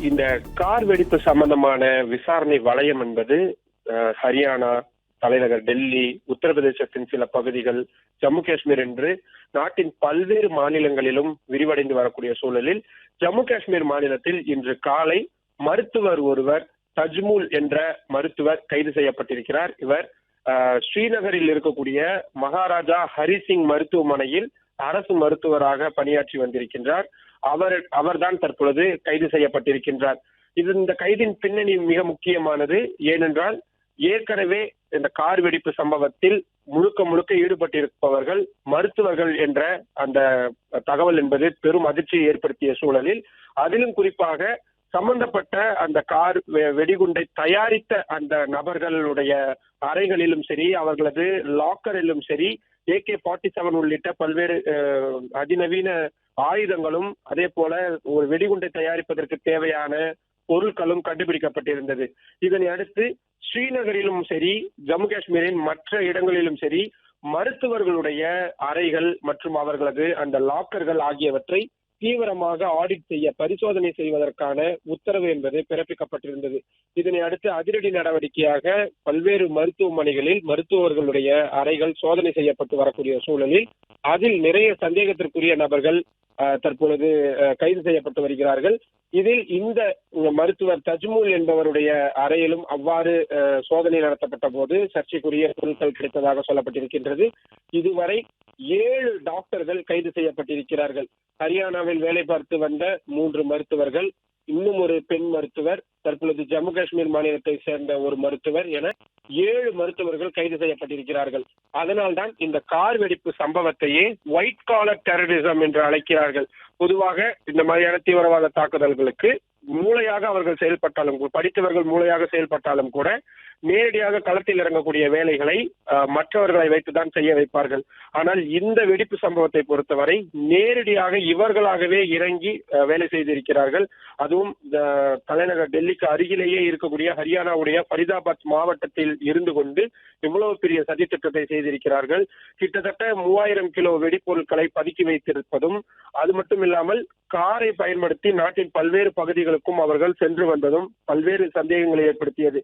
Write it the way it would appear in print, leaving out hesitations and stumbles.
இந்த கார் வெடிப்பு சம்பந்தமான விசாரணை வளையம் என்பது ஹரியானா, தலைநகர் டெல்லி, உத்தரப்பிரதேசத்தின் சில பகுதிகள், ஜம்மு காஷ்மீர் என்று நாட்டின் பல்வேறு மாநிலங்களிலும் விரிவடைந்து வரக்கூடிய சூழலில் ஜம்மு காஷ்மீர் மாநிலத்தில் இன்று காலை மருத்துவர் ஒருவர், தஜ்மூல் என்ற மருத்துவர் கைது செய்யப்பட்டிருக்கிறார். இவர் ஸ்ரீநகரில் இருக்கக்கூடிய மகாராஜா ஹரிசிங் மருத்துவமனையில் அரசு மருத்துவராக பணியாற்றி வந்திருக்கின்றார். அவர்தான் தற்பொழுது கைது செய்யப்பட்டிருக்கின்றார். இந்த கைதின் பின்னணி மிக முக்கியமானது. ஏனென்றால் ஏற்கனவே இந்த கார் வெடிப்பு சம்பவத்தில் முழுக்க முழுக்க ஈடுபட்டிருப்பவர்கள் மருத்துவர்கள் என்ற அந்த தகவல் என்பது பெரும் அதிர்ச்சியை ஏற்படுத்திய சூழலில், அதிலும் குறிப்பாக சம்பந்தப்பட்ட அந்த கார் வெடிகுண்டை தயாரித்த அந்த நபர்களுடைய அறைகளிலும் சரி, அவர்களது லாக்கரிலும் சரி, AK-47 உள்ளிட்ட பல்வேறு அதிநவீன ஆயுதங்களும், அதே போல ஒரு வெடிகுண்டை தயாரிப்பதற்கு தேவையான பொருட்களும் கண்டுபிடிக்கப்பட்டிருந்தது. இதனை அடுத்து ஸ்ரீநகரிலும் சரி, ஜம்மு காஷ்மீரின் மற்ற இடங்களிலும் சரி, மருத்துவர்களுடைய அறைகள் மற்றும் அவர்களது அந்த லாக்கர்கள் ஆகியவற்றை தீவிரமாக ஆடிட் செய்ய, பரிசோதனை செய்வதற்கான உத்தரவு என்பது பிறப்பிக்கப்பட்டிருந்தது. இதனை அடுத்து அதிரடி நடவடிக்கையாக பல்வேறு மருத்துவமனைகளில் மருத்துவர்களுடைய அறைகள் சோதனை செய்யப்பட்டு வரக்கூடிய சூழலில் அதில் நிறைய சந்தேகத்திற்குரிய நபர்கள் தற்பொழுது கைது செய்யப்பட்டு வருகிறார்கள். இதில் இந்த மருத்துவர் தஜ்மூல் என்பவருடைய அறையிலும் அவ்வாறு சோதனை நடத்தப்பட்ட போது சர்ச்சைக்குரிய பொருட்கள் கிடைத்ததாக சொல்லப்பட்டிருக்கின்றது. இதுவரை 7 டாக்டர்கள் கைது செய்யப்பட்டிருக்கிறார்கள். ஹரியானாவில் வேலை பார்த்து வந்த 3 மருத்துவர்கள், இன்னும் ஒரு பெண் மருத்துவர், தற்பொழுது ஜம்மு காஷ்மீர் மாநிலத்தை சேர்ந்த ஒரு மருத்துவர் என 7 மருத்துவர்கள் கைது செய்யப்பட்டிருக்கிறார்கள். அதனால்தான் இந்த கார் வெடிப்பு சம்பவத்தையே ஒயிட் காலர் டெரரிசம் என்று அழைக்கிறார்கள். பொதுவாக இந்த மாதிரியான தீவிரவாத தாக்குதல்களுக்கு மூளையாக அவர்கள் செயல்பட்டாலும், படித்தவர்கள் மூளையாக செயல்பட்டாலும் கூட நேரடியாக களத்தில் இறங்கக்கூடிய வேலைகளை மற்றவர்களை வைத்துதான் செய்ய வைப்பார்கள். ஆனால் இந்த வெடிப்பு சம்பவத்தை பொறுத்தவரை நேரடியாக இவர்களாகவே இறங்கி வேலை செய்திருக்கிறார்கள். அதுவும் தலைநகர் டெல்லிக்கு அருகிலேயே இருக்கக்கூடிய ஹரியானாவுடைய ஃபரிதாபாத் மாவட்டத்தில் இருந்து கொண்டு இவ்வளவு பெரிய சதித்திட்டத்தை செய்திருக்கிறார்கள். கிட்டத்தட்ட 3000 கிலோ வெடிப்பொருட்களை பதுக்கி வைத்திருப்பதும், அது மட்டும் இல்லாமல் காரை பயன்படுத்தி நாட்டின் பல்வேறு பகுதிகளுக்கும் அவர்கள் சென்று வந்ததும் பல்வேறு சந்தேகங்களை ஏற்படுத்தியது.